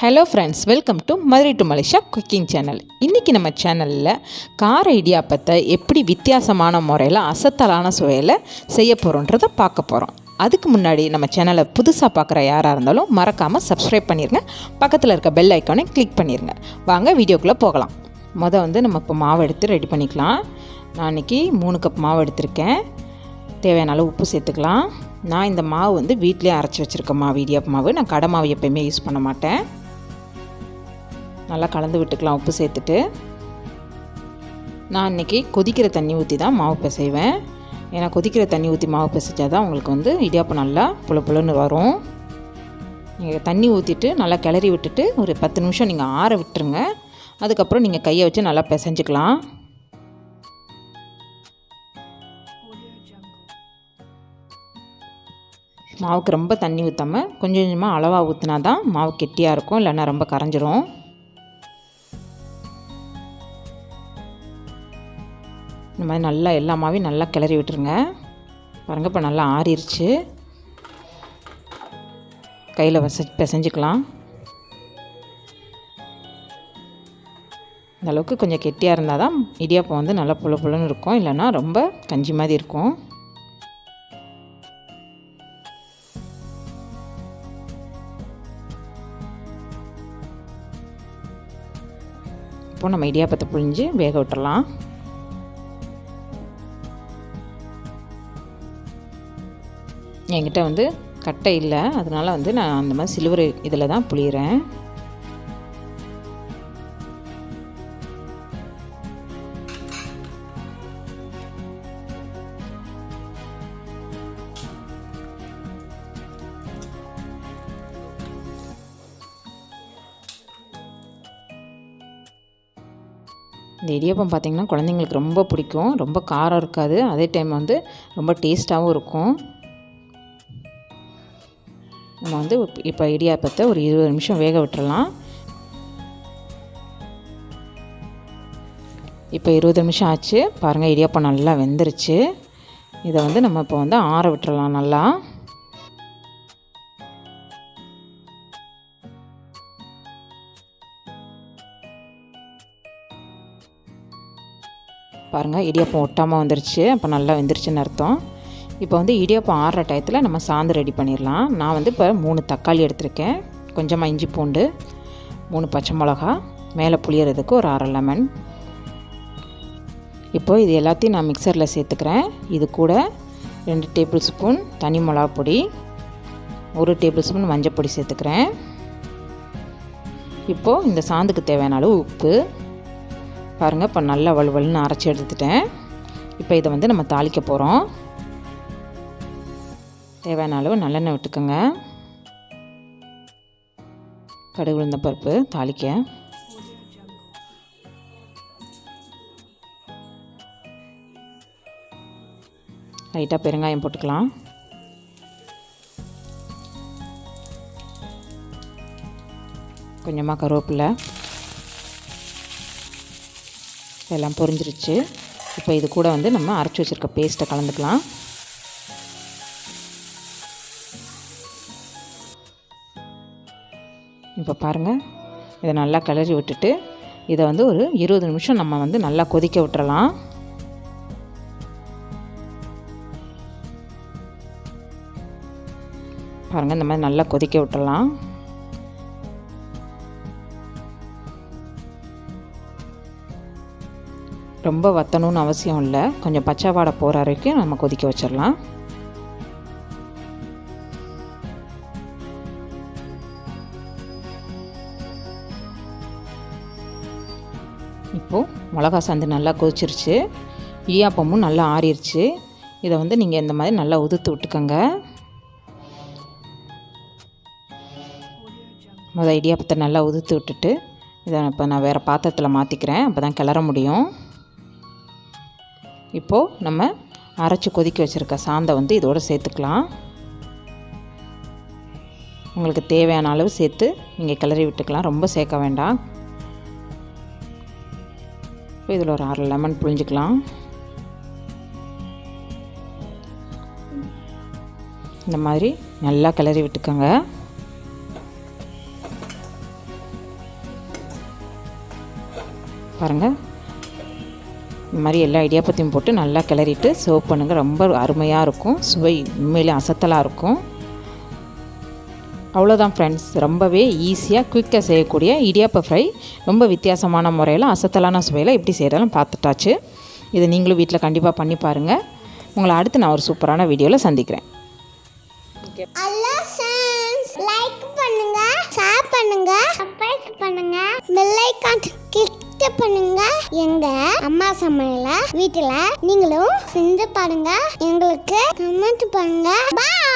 Hello friends, welcome to Madurai to Malaysia cooking channel. இன்றைக்கி நம்ம சேனலில் கார இடியாப்பத்தை எப்படி வித்தியாசமான முறையில் அசத்தலான சுவையில் செய்ய போகிறோன்றதை பார்க்க போகிறோம். அதுக்கு முன்னாடி நம்ம சேனலை புதுசாக பார்க்குற யாராக இருந்தாலும் மறக்காமல் சப்ஸ்கிரைப் பண்ணிடுங்க. பக்கத்தில் இருக்க பெல் ஐக்கானை கிளிக் பண்ணிடுங்க. வாங்க வீடியோக்குள்ளே போகலாம். நம்ம இப்போ மாவு எடுத்து ரெடி பண்ணிக்கலாம். நான் இன்றைக்கி 3 கப் மாவு எடுத்திருக்கேன். தேவையான அளவு உப்பு சேர்த்துக்கலாம். நான் இந்த மாவு வீட்டிலே அரைச்சி வச்சுருக்கேன் மாவு, இடியாப்ப மாவு. நான் கடை மாவு எப்போயுமே யூஸ் பண்ண மாட்டேன். நல்லா கலந்து விட்டுக்கலாம் உப்பு சேர்த்துட்டு. நான் இன்றைக்கி கொதிக்கிற தண்ணி ஊற்றி தான் மாவு பிசைவேன். ஏன்னா கொதிக்கிற தண்ணி ஊற்றி மாவு பிசைச்சா தான் உங்களுக்கு இடியாப்பம் நல்லா புல புலன்னு வரும். நீங்கள் தண்ணி ஊற்றிட்டு நல்லா கிளறி விட்டுட்டு ஒரு 10 நிமிஷம் நீங்கள் ஆற விட்டுருங்க. அதுக்கப்புறம் நீங்கள் கையை வச்சு நல்லா பிசைஞ்சிக்கலாம். மாவுக்கு ரொம்ப தண்ணி ஊற்றாமல் கொஞ்சம் கொஞ்சமாக அளவாக ஊற்றினா தான் மாவு கெட்டியாக இருக்கும், இல்லைன்னா ரொம்ப கரைஞ்சிரும். இந்த மாதிரி நல்லா எல்லா மாவையும் நல்லா கிளறி விட்டுருங்க. பாருங்கள், இப்போ நல்லா ஆறிடுச்சு. கையில் பிசைஞ்சிக்கலாம். இந்த அளவுக்கு கொஞ்சம் கெட்டியாக இருந்தால் தான் இடியாப்பம் நல்லா புல புலன்னு இருக்கும், இல்லைன்னா ரொம்ப கஞ்சி மாதிரி இருக்கும். இப்போ நம்ம இடியாப்பத்தை புழிஞ்சு வேக விட்டுறலாம். என்கிட்ட கட்டை இல்லை, அதனால் நான் அந்த மாதிரி சில்வர் இதில் தான் புளிகிறேன். இந்த இடியாப்பம் பார்த்திங்கன்னா குழந்தைங்களுக்கு ரொம்ப பிடிக்கும். ரொம்ப காரம் இருக்காது, அதே டைம் ரொம்ப டேஸ்ட்டாகவும் இருக்கும். நம்ம இப்போ இடியாப்பத்தை ஒரு 20 நிமிஷம் வேக விட்டுறலாம். இப்போ 20 நிமிஷம் ஆச்சு. பாருங்கள், இடியாப்பம் நல்லா வெந்துருச்சு. இதை நம்ம இப்போ ஆற விட்டுறலாம் நல்லா. பாருங்கள், இடியாப்பம் ஒட்டாமல் வந்துருச்சு. அப்போ நல்லா வெந்துருச்சுன்னு அர்த்தம். இப்போ இடியாப்பம் ஆறுற டயத்தில் நம்ம சாந்து ரெடி பண்ணிடலாம். நான் இப்போ 3 தக்காளி எடுத்திருக்கேன், கொஞ்சமாக இஞ்சி பூண்டு, 3 பச்சை மிளகா, மேலே புளியறதுக்கு ஒரு 1/2 லெமன். இப்போது இது எல்லாத்தையும் நான் மிக்சரில் சேர்த்துக்கிறேன். இது கூட 2 டேபிள் ஸ்பூன் தனி மிளகா பொடி, 1 டேபிள் ஸ்பூன் மஞ்சள் பொடி சேர்த்துக்கிறேன். இப்போது இந்த சாந்துக்கு தேவையான அளவு உப்பு. பாருங்கள், இப்போ நல்லா வலுவலுன்னு அரைச்சி எடுத்துட்டேன். இப்போ இதை நம்ம தாளிக்க போகிறோம். தேவையான அளவு நல்லெண்ணெய் விட்டுக்கோங்க. கடுகு உளுந்த பருப்பு தாளிக்க. லைட்டாக பெருங்காயம் போட்டுக்கலாம். கொஞ்சமாக கருவேப்பிலை. எல்லாம் பொரிஞ்சிருச்சு. இப்போ இது கூட நம்ம அரைச்சி வச்சுருக்க பேஸ்ட்டை கலந்துக்கலாம். இப்போ பாருங்கள், இதை நல்லா கிளறி விட்டுட்டு இதை ஒரு 20 நிமிஷம் நம்ம நல்லா கொதிக்க விட்டுறலாம். பாருங்கள், இந்த மாதிரி நல்லா கொதிக்க விட்டுறலாம். ரொம்ப வற்றணும்னு அவசியம் இல்லை, கொஞ்சம் பச்சை வாடை போகிற வரைக்கும் நம்ம கொதிக்க வச்சிடலாம். இப்போது மிளகா சாந்து நல்லா கொதிச்சிருச்சு. இடியாப்பமும் நல்லா ஆறிடுச்சு. இதை நீங்கள் இந்த மாதிரி நல்லா உதுத்து விட்டுக்கோங்க. இடியாப்பத்தை நல்லா உதுத்து விட்டுட்டு இதை இப்போ நான் வேறு பாத்திரத்தில் மாற்றிக்கிறேன், அப்போ தான் கிளற முடியும். இப்போது நம்ம அரைச்சி கொதிக்க வச்சுருக்க சாந்தை இதோடு சேர்த்துக்கலாம். உங்களுக்கு தேவையான அளவு சேர்த்து நீங்கள் கிளறி விட்டுக்கலாம், ரொம்ப சேர்க்க வேண்டாம். இப்போ இதில் ஒரு 1/2 லெமன் புழிஞ்சிக்கலாம். இந்த மாதிரி நல்லா கிளறி விட்டுக்கோங்க. பாருங்கள், இந்த மாதிரி எல்லா இடியாப்பத்தையும் போட்டு நல்லா கிளறிட்டு சர்வ் பண்ணுங்கள். ரொம்ப அருமையாக இருக்கும், சுவை உண்மையிலே அசத்தலாக இருக்கும். அவ்வளோதான் ஃப்ரெண்ட்ஸ், ரொம்பவே ஈஸியாக குயிக்காக செய்யக்கூடிய இடியாப்ப ஃப்ரை ரொம்ப வித்தியாசமான முறையில் அசத்தலான சுவையில் எப்படி செய்கிறதுன்னு பார்த்துட்டாச்சு. இதை நீங்களும் வீட்டில் கண்டிப்பாக பண்ணி பாருங்கள். உங்களை அடுத்து நான் ஒரு சூப்பரான வீடியோவில் சந்திக்கிறேன். லைக் பண்ணுங்க, ஷேர் பண்ணுங்க, சப்ஸ்கிரைப் பண்ணுங்க, பெல் ஐகான் கிளிக் பண்ணுங்க. எங்க அம்மா சமையல வீட்டில் நீங்களும் செஞ்சு பாருங்க. எங்களுக்கு கமெண்ட் பண்ணுங்க. பாய்.